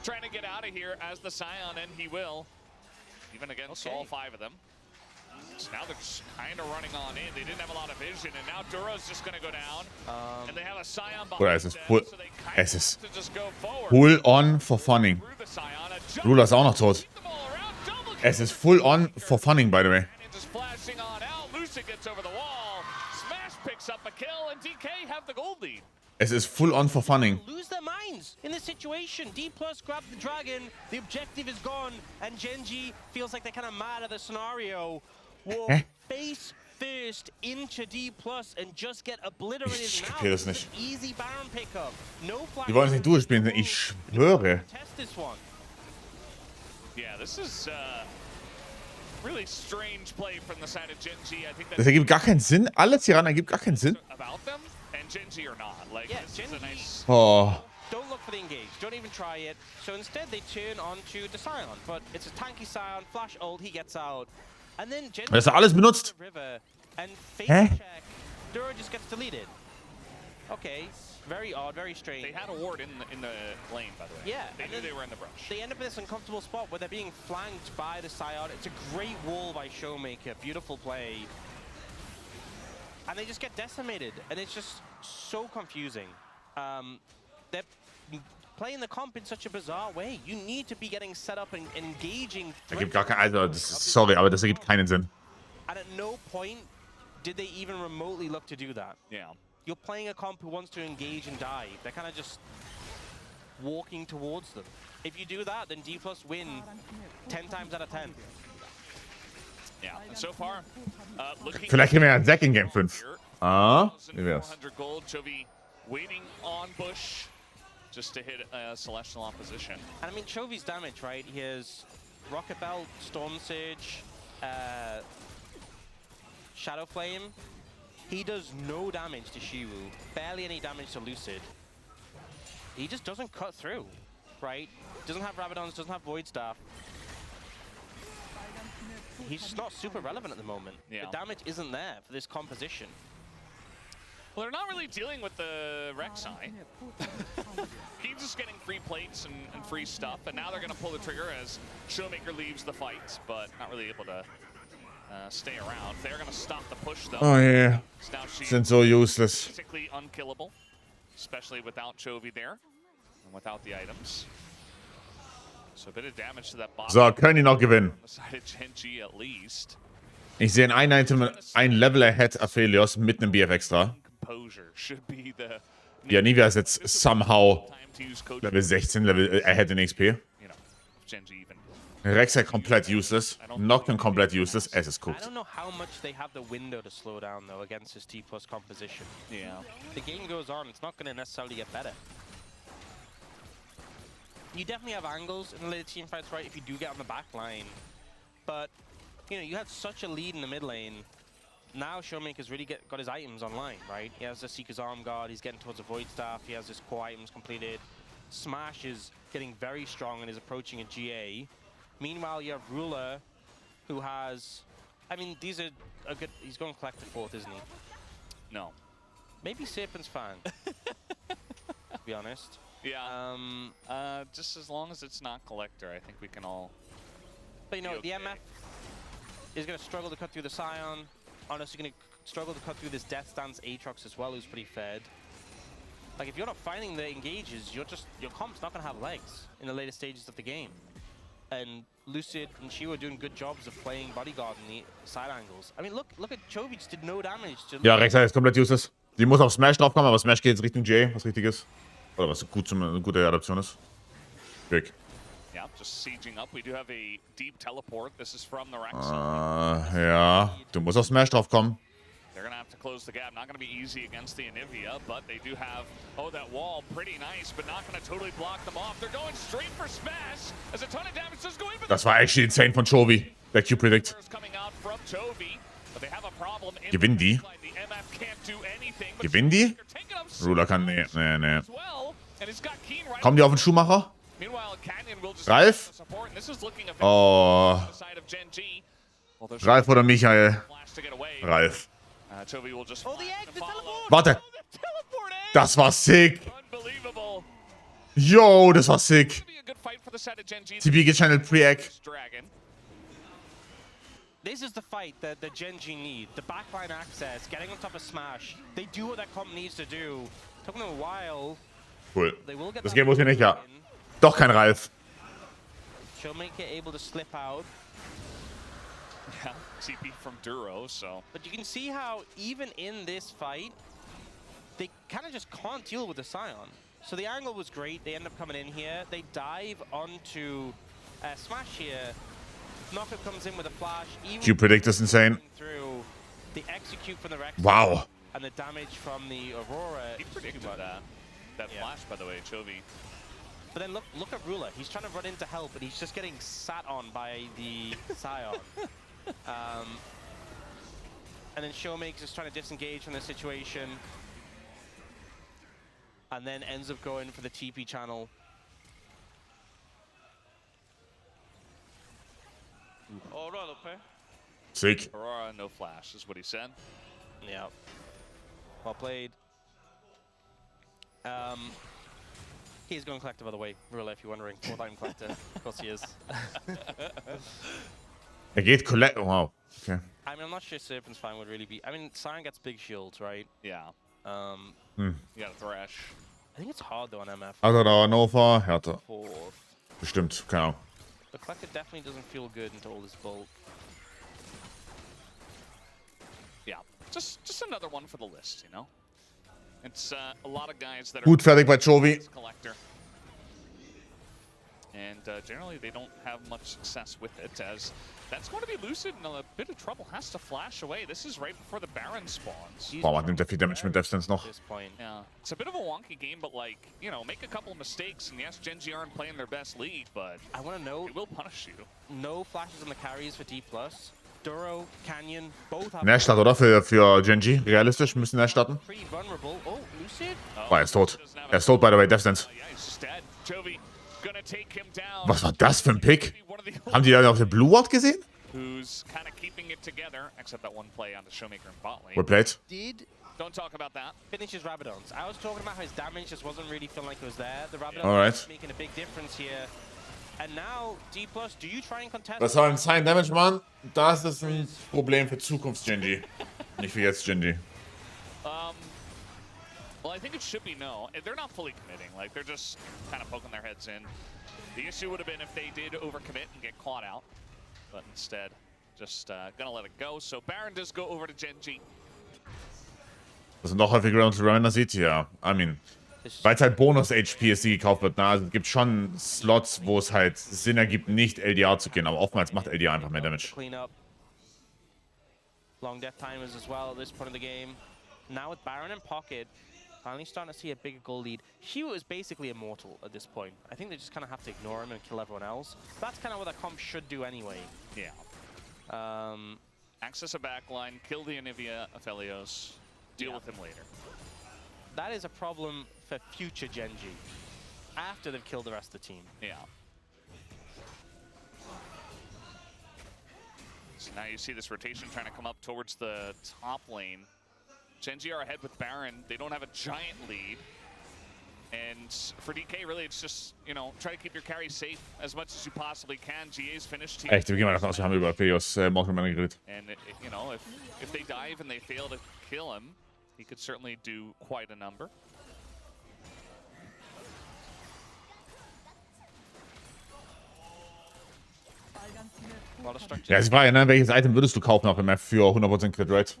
trying to get out of here as the Scion, and he will. Even against all 5 of them. So now they're just kind of running on in. They didn't have a lot of vision, and now Dura's just going to go down. And they have a Scion behind them, so they kind of have to just go forward. Full on for funning. Ruler ist auch noch tot. Es ist full on for funning, by the way. Just flashing on out. Lucid gets over the wall. Smash picks up a kill, and DK have the gold lead. Es ist full on for funning. Lose their minds in this situation. D+ grabbed the dragon, the objective is gone, and GENG feels like they're kind of mad at the scenario. Will face first into D+ and just get obliterated Ich now. kapier das nicht. Easy Baron pickup. No flag. Die wollen es nicht durchspielen, ich schwöre. Test this one. Yeah, this is really strange play from the side of GENG. I think Das ergibt gar keinen Sinn. Alles hieran ergibt gar keinen Sinn. about them, and GENG are not. Like, Yeah, this is a GENG nice... Oh. Don't look for the engage. Don't even try it. So instead, they turn onto the Scion. But it's a tanky Scion. Flash ult. He gets out. And then GENG Das ist alles benutzt. river and face Hä? check. Dura just gets deleted. Okay. Very odd. Very strange. They had a ward in the lane, by the way. Yeah, They and knew then they were in the brush. They end up in this uncomfortable spot where they're being flanked by the Scion. It's a great wall by Showmaker. Beautiful play. And they just get decimated. And it's just so confusing. They're playing the comp in such a bizarre way. You need to be getting set up and engaging. Ergibt gar keinen, also, sorry, aber das ergibt keinen Sinn. And at no point did they even remotely look to do that. Yeah. You're playing a comp who wants to engage and dive. They're kind of just walking towards them. If you do that, then D+ win 10 times out of 10. Yeah, and so far, looking... Vielleicht kriegen wir ja einen Zack in Game 5. Ah, wie wär's? 400 gold, Chovy waiting on Bush just to hit a Celestial opposition. And I mean, Chovy's damage, right? He has Rocket Belt, Storm Surge, Shadow Flame. He does no damage to Shiwu, barely any damage to Lucid. He just doesn't cut through, right? Doesn't have Rabadons, doesn't have Void Staff. He's just not super relevant at the moment. Yeah. The damage isn't there for this composition. Well, they're not really dealing with the Rek'Sai. He's just getting free plates and free stuff, and now they're going to pull the trigger as Showmaker leaves the fight, but not really able to stay around. They're going to stop the push, though. Oh yeah. Now she's Sind so useless. basically unkillable, especially without Chovy there and without the items. So a bit of damage to that bottom. So, können die noch gewinnen. On the side of GENG at least. Ich sehe ein Item, ein Level ahead Aphelios mit einem BF extra. Composure should be the Ja, Nivea ist jetzt somehow time to use coach. Level 16, Level ahead in XP. You know, GENG even. Rek'Sai komplett useless. Nocturne komplett useless. Es ist I cooked. don't know how much they have the window to slow down, though, against his T+ composition. Yeah. The game goes on, it's not going to necessarily get better. You definitely have angles in the later team fights, right, if you do get on the back line. But, you know, you had such a lead in the mid lane. Now Showmaker's really got his items online, right? He has the Seeker's Arm Guard, he's getting towards the Void Staff, he has his core items completed. Smash is getting very strong and is approaching a GA. Meanwhile, you have Ruler, who has... I mean, these are a good... He's going Collector 4th, isn't he? No. Maybe Serpent's fan, to be honest. Yeah. Just as long as it's not Collector, I think we can all... But, you know, be the okay. MF is going to struggle to cut through the Scion. Honestly, going to struggle to cut through this Death Stance Aatrox as well, who's pretty fed. Like, if you're not finding the engages, your comp's not going to have legs in the later stages of the game. And Lucid and Shu are doing good jobs of playing Bodyguard in the side angles. I mean, look at Chovy, just did no damage to... Ja, Rek'Sai ist komplett useless. Die muss auf Smash draufkommen, aber Smash geht jetzt Richtung J, was richtig ist. Oder was eine gute Adaption ist. Big. Yeah, just sieging up. We do have a deep teleport. This is from the Rek'Sai. Ja, du musst auf Smash draufkommen. They're gonna have to close the gap. Not gonna be easy against the Anivia, but they do have, oh, that wall, pretty nice, but not gonna totally block them off. They're going straight for smash as a ton of damage does go in. Das war actually insane von Chovy. Der Q-Predict. Gewinnen die? Gewinnen die? Ruler kann... Nee. Kommen die auf den Schuhmacher? Ralf? Oh. Ralf oder Michael? Ralf. Warte. Das war sick. Yo, das war sick. TP gechannelt Pre-Egg. This is the fight that the GENG need. The backline access, getting on top of Smash. They do what that comp needs to do. Took them a while. Cool. Das Game muss mir nicht, ja. Doch kein Ralf. Showmaker able to slip out. Yeah, TP from Duro, so. But you can see how even in this fight, they kind of just can't deal with the Scion. So the angle was great. They end up coming in here. They dive onto Smash here. Knockup comes in with a flash. Q-Predict is insane. Through the execute from the Rex. Wow. And the damage from the Aurora. He predicted that flash, by the way, Chovy. But then look at Ruler. He's trying to run in to help, but he's just getting sat on by the Scion. And then Showmaker's just trying to disengage from the situation. And then ends up going for the TP channel. Sick. Aurora, no flash, is what he said. Yeah. Well played. He's going collector, by the way. Ruler, if you're wondering. Four-time collector. Of course he is. Geht collect. Oh, wow. Okay. I mean, I'm not sure Serpent's fine would really be. I mean, Sion gets big shields, right? Yeah. You got a Thresh. I think it's hard though on MF. Also da Nova, Härte. Fourth. Bestimmt, keine Ahnung. The collector definitely doesn't feel good into all this bulk. Yeah, just another one for the list, you know. It's a lot of guys that Gut fertig bei Chovy. Collector. And generally they don't have much success with it, as that's going to be Lucid in a bit of trouble. Has to flash away. This is right before the Baron spawns. Boah, man nimmt der viel Damage mit Deathstance noch. Yeah, it's a bit of a wonky game, but like, you know, make a couple of mistakes, and yes, GENG aren't playing their best league, but I want to know, it will punish you. No flashes on the carries for D+. Duro, Canyon, both have... Nash oder? Für GENG. Realistisch müssen Nash starten. Pretty vulnerable. Oh, Lucid? Boah, er ist tot. Er ist tot, by the way, Deathstance. Yeah, he's just dead. Chovy gonna take him down. Was war das für ein Pick? Haben die da auf der Blue Ward gesehen? Who's kind of keeping it together, except that one play on the Showmaker and bot lane. Well played. Don't talk about that. Finish his Rabadons. I was talking about how his damage just wasn't really feeling like it was there. The Rabadons Alright. making a big difference here. And now, D+, do you try and contest? Was soll ein Sign Damage machen? Das ist ein Problem für Zukunft GENG. Nicht für jetzt GENG. Well, I think it should be no. They're not fully committing. Like, they're just kind of poking their heads in. The issue would have been if they did overcommit and get caught out. But instead, just gonna let it go. So Baron does go over to GENG. Dass er noch häufiger Round to Runner sieht, ja. I mean, weil es halt Bonus-HP ist, die gekauft wird. Na, also es gibt schon Slots, wo es halt Sinn ergibt, nicht LDR zu gehen. Aber oftmals macht LDR einfach mehr Damage. Long death timers as well at this point of the game. Now with Baron in pocket, finally starting to see a bigger goal lead. Hugh is basically immortal at this point. I think they just kind of have to ignore him and kill everyone else. That's kind of what that comp should do anyway. Yeah. Access a backline, kill the Anivia Aphelios, deal with him later. That is a problem for future GENG after they've killed the rest of the team. Yeah. So now you see this rotation trying to come up towards the top lane. GENG are ahead with Baron. They don't have a giant lead. And for DK, really, it's just, you know, try to keep your carry safe as much as you possibly can. GA's finished. Echt, wir gehen mal davon aus, wir haben über Pelios Mortal geredet. And, you know, if they dive and they fail to kill him, he could certainly do quite a number. Ja, die Frage, ne? Welches Item würdest du kaufen auf MF für 100% Crit Rate?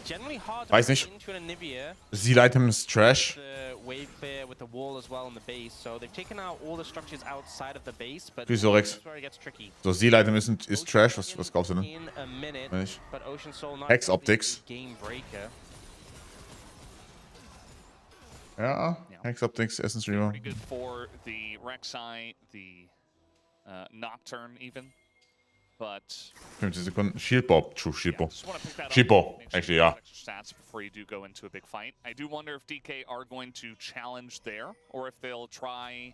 generally hard to Weiß get nicht. into an Anivia. Seal-Item ist Trash. The wave clear with the wall as well in the base, so they've taken out all the structures outside of the base, but Wieso, Rex? that's where it gets tricky. So, Seal-Item ist Trash. Was glaubst du denn? In a minute, Wenn ich- but Ocean Soul not Hex exactly Optics. a game breaker. Ja, Hex Optics, Essence-Streamer. Pretty good for the Rek'Sai, the Nocturne even. But 15 Sekunden. Shield-Bob. True, Shield-Bob. just want to pick that Shield-Bob. up. Make sure Actually, you yeah. have extra stats before you do go into a big fight. I do wonder if DK are going to challenge there, or if they'll try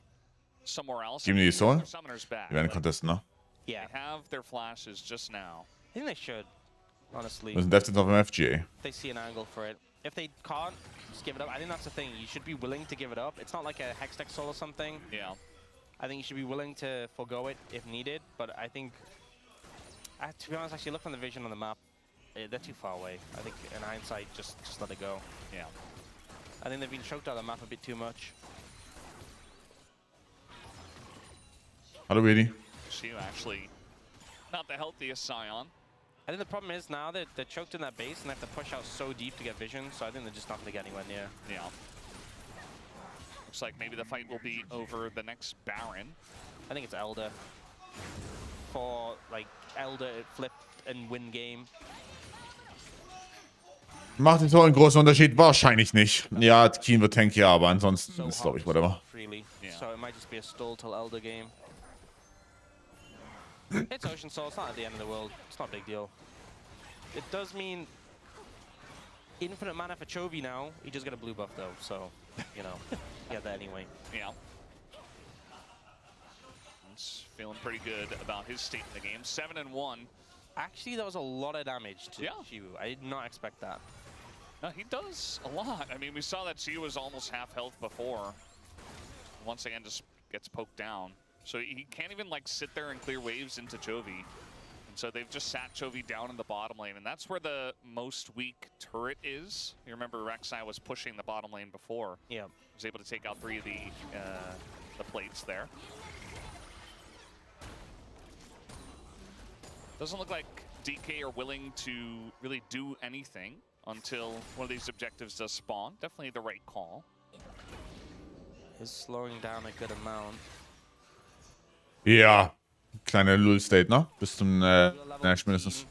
somewhere else. Geben die die Soul? Their summoner's back. Die werden but contesten, ne? Yeah, They have their flashes just now. I think they should, honestly. Wir sind Defense auf dem FGA. If they see an angle for it. If they can't, just give it up. I think that's the thing. You should be willing to give it up. It's not like a Hextech Soul or something. Yeah. I think you should be willing to forego it if needed, but I think, to be honest, actually look on the vision on the map. They're too far away. I think in hindsight, just let it go. Yeah. I think they've been choked out of the map a bit too much. Hallo, Willi. Shiu actually not the healthiest Scion. I think the problem is now that they're choked in that base and they have to push out so deep to get vision, so I think they're just not going to get anywhere near. Yeah. Looks like maybe the fight will be over the next Baron. I think it's Elder. For, like, Elder flip and win game. Macht den so einen großen Unterschied? Wahrscheinlich nicht. Ja, Keen wird Tank, ja, aber ansonsten So ist, glaube ich, hard to whatever. stall freely. Yeah. So it might just be a stall till Elder game. It's Ocean Soul, it's not at the end of the world. It's not a big deal. It does mean infinite mana for Chovy now. He just got a blue buff though, so, you know, get that anyway. Yeah. He's feeling pretty good about his state in the game. 7-1. Actually, that was a lot of damage to Yeah. Shivu. I did not expect that. No, he does a lot. I mean, we saw that Shiu was almost half health before. Once again, just gets poked down. So he can't even like sit there and clear waves into Chovy. And so they've just sat Chovy down in the bottom lane. And that's where the most weak turret is. You remember Rek'Sai was pushing the bottom lane before. Yeah. He was able to take out 3 of the plates there. Doesn't look like DK are willing to really do anything until one of these objectives does spawn. Definitely the right call. Is slowing down a good amount. Ja, kleine Lull-State, ne? Bis zum Nash mindestens.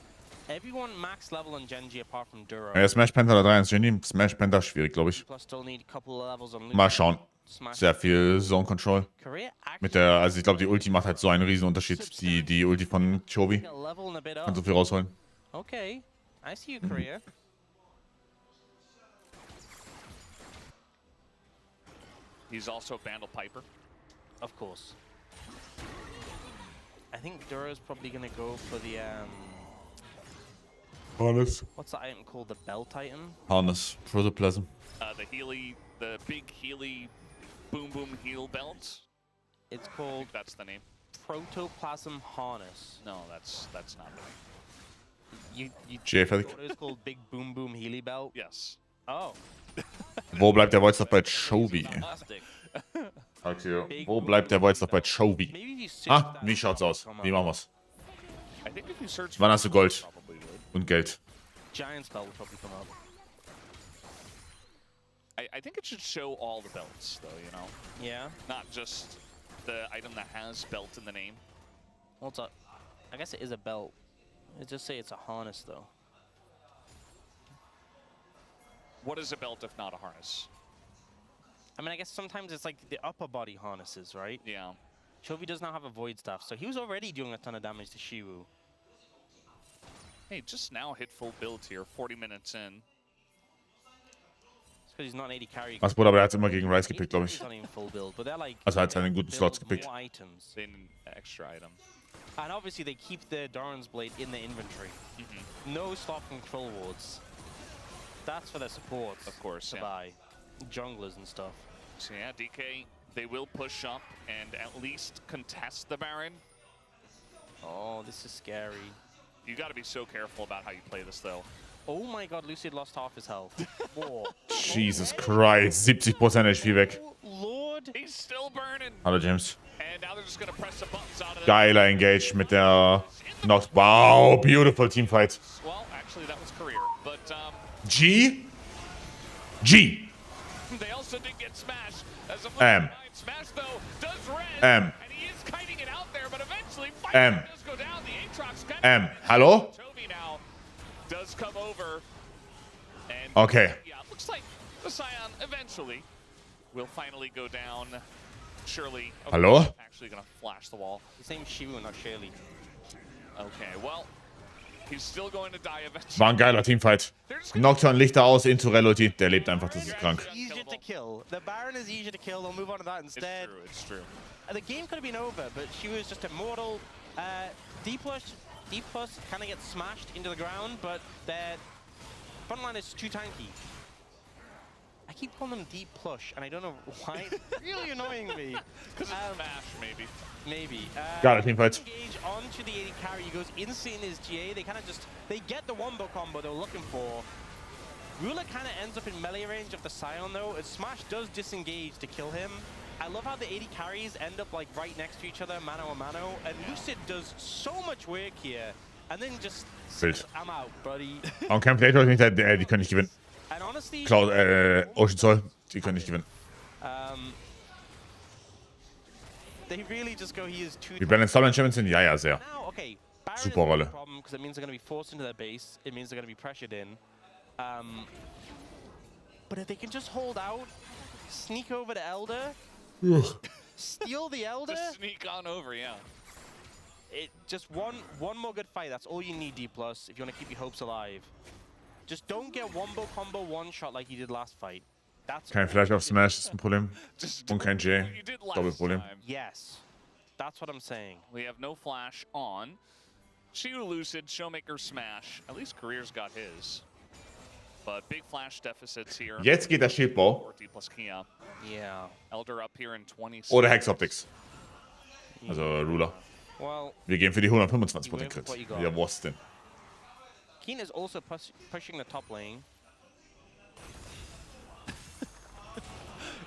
Everyone max level on Genji apart from Duro. Ja, Smash Panther da 3-1 Genie. Smash Panther schwierig, glaube ich. Plus still need a couple of levels on Mal schauen. Smash. Sehr viel Zone Control. Korea Mit der, also ich glaube, die Ulti macht halt so einen riesen Unterschied. Die Ulti von Chovy. a level and a bit Kann so up. viel rausholen. Okay, I see you, Korea. He's also Vandal Piper. Of course. I think Duro's probably gonna go for the Harness. what's the item called? The belt item? Harness. Protoplasm. The Healy, the big Healy boom boom heal belt. It's I called think that's the name. Protoplasm Harness. No, that's not the name. You Jay, fertig. thought it was called Big Boom Boom Healy Belt? Yes. Oh, Wo bleibt der Voice doch bei Chovy? plastic. Wo bleibt der Voice doch bei Chovy? Maybe if you search Ah, that, wie schaut's aus? come Wie up. machen wir's? I think if you search Wann hast du Gold? probably would. Und Geld. Giant spell will probably come up. I think it should show all the belts though, you know? Yeah. Not just the item that has belt in the name. What's up? I guess it is a belt. It just say it's a harness though. What is a belt if not a harness? I mean, I guess sometimes it's like the upper body harnesses, right? Yeah. Chovy does not have a void staff, so he was already doing a ton of damage to Shiwu. Hey, just now hit full build here, 40 minutes in. It's because he's not an 80 carry. Was, Bruder, aber er hat's immer gegen Rice 80 gepickt, glaube carry's ich. not even full build, but they're like Also er hat seine guten Slots build gepickt. more items. They need an extra item. And obviously they keep the Doran's Blade in the inventory. No slot control wards. That's for their supports. Of course, to yeah. buy. Junglers and stuff. So yeah, DK, they will push up and at least contest the Baron. Oh, this is scary. You got to be so careful about how you play this though. Oh my god, Lucy had lost half his health. More. Jesus Christ. 70% HP weg. Oh, Lord. He's still burning. Hallo, James. And now they're just going to press the buttons out of the... Geiler Engage mit der Nox. Wow, beautiful Teamfight. Well, actually that was career, but G. They also did get smashed. As a smash though does res, and he is kiting it out there, but eventually does go down. The Aatrox kind of Hallo? Toby now does come over, and Okay. yeah, it looks like the Scion eventually will finally go down. Surely. Okay, Hallo? Actually gonna flash the wall. His name's Shivu, not Shirley. Okay, well, he's still going to die eventually. War ein geiler Teamfight. Nocturne, Lichter aus, into Reloti. Der lebt einfach, das ist krank. Easier to kill. The Baron is easier to kill. They'll move on to that instead. It's true. The game could have been over, but she was just immortal. D plus kind of gets smashed into the ground, but their front line is too tanky. I keep calling them D plush, and I don't know why. It's really annoying me. Because it's smash, maybe. Maybe. Got it, teamfight. Engage onto the AD carry. He goes insane in his GA. They kind of just, they get the wombo combo they're looking for. Ruler kind of ends up in melee range of the Scion though, as Smash does disengage to kill him. I love how the AD carries end up like right next to each other, mano a mano, and Lucid does so much work here, and then just says, I'm out, buddy. Und Camp Later nicht, die können nicht gewinnen. And honestly, Cloud, Ocean Soul, die können nicht gewinnen. they really just go, he is too. Die Balance Top Champions sind, ja, sehr. Now, okay, Super Rolle. Problem because it means they're going to be forced into their base. It means they're going to be pressured in. But if they can just hold out, sneak over to Elder, steal the Elder. Just sneak on over, yeah. It just one more good fight. That's all you need, D+, if you want to keep your hopes alive. Just don't get wombo combo one shot like you did last fight. That's Kein Flash auf Smash ist ein Problem. Und kein J. Doppelproblem. Yes. That's what I'm saying. We have no flash on. Shiu Lucid, Showmaker Smash. At least Career's got his. But big flash deficits here. Jetzt geht der Schildbau. 40 plus Kia. Yeah. Elder up here in 20. Oder Hex Optics. Also Ruler. Well, Wir gehen für die 125 Prozent Crit. what you got. Ja, was denn? Keen is also pushing the top lane.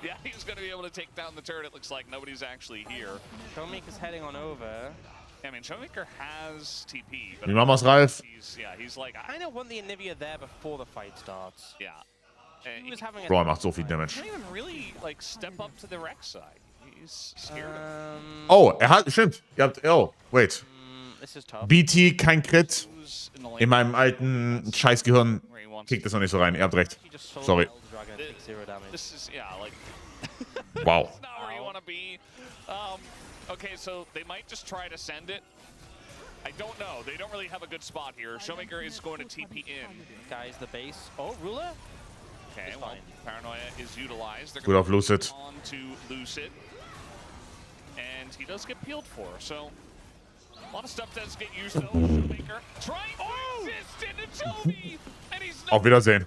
Yeah, he's going to be able to take down the turret. It looks like nobody's actually here. Showmaker's heading on over. I mean, Showmaker has TP. But Wie machen wir's, Ralf? he's like, I kind of want the Anivia there before the fight starts. yeah. He was having a Bro, er macht so viel Damage. Can't even really like step up to the Rex side. He's scared. Oh, stimmt. Ihr habt, wait. This is tough. BT, kein Crit. Who's in the lane? In meinem alten Scheißgehirn kickt das noch nicht so rein. Ihr habt recht. He just sold Sorry. Elder Dragon and takes 0 damage. This is, yeah, like, Wow. that's not where you want to be. Okay, so they might just try to send it. I don't know. They don't really have a good spot here. Showmaker is going to TP in. Guys, the base. Oh, Ruler? Okay, It's well, fine. Paranoia is utilized. They're Gut auf Lucid. on to Lucid. And he does get peeled for, so a lot of stuff does get used though. Showmaker trying to assist into Toby, and he's not Auf Wiedersehen.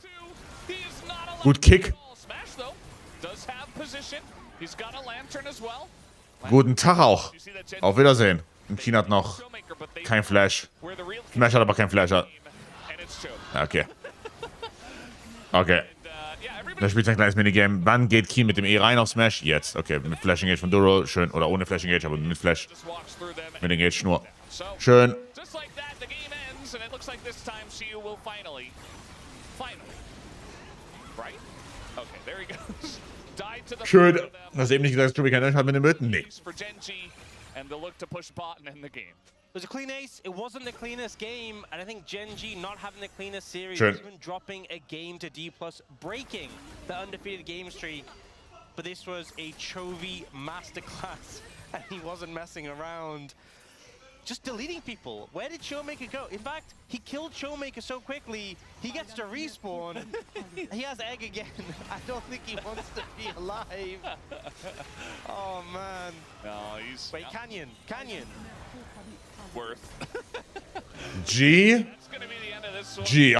he is not allowed Gut to Kick. at all. Smash though does have position. He's got a lantern as well. Guten Tag auch. You see that Gen Auf Wiedersehen. Und Keen hat noch Showmaker, but they kein Flash. where the real Smash hat aber kein Flash. and it's Toby. Okay. Okay. And, yeah, everybody Da spielt ein kleines Minigame. Wann geht Keen mit dem E rein auf Smash? Jetzt. Okay, mit Flashing Engage von Duro. Schön. Oder ohne Flashing Engage, aber mit Flash. just walks through them. Mit Engage nur. So Schön. just like that, the game ends, and it looks like this time Shiu will finally, right? Okay, there he goes. Died to the Schön. front of them. Hast du eben nicht gesagt, dass Tobi kein Damage hat mit dem Bild? Nee. For GENG, and they'll look to push bot and end the game. It was a clean ace. It wasn't the cleanest game, and I think GENG not having the cleanest series, Schön. even dropping a game to D+, breaking the undefeated game streak. But this was a Chovy masterclass, and he wasn't messing around. Just deleting people. Where did Showmaker go? In fact, he killed Showmaker so quickly, he gets to respawn. He has egg again. I don't think he wants to be alive. Oh, man. No, he's Wait, Canyon. worth. G. That's gonna be the end of this one. G.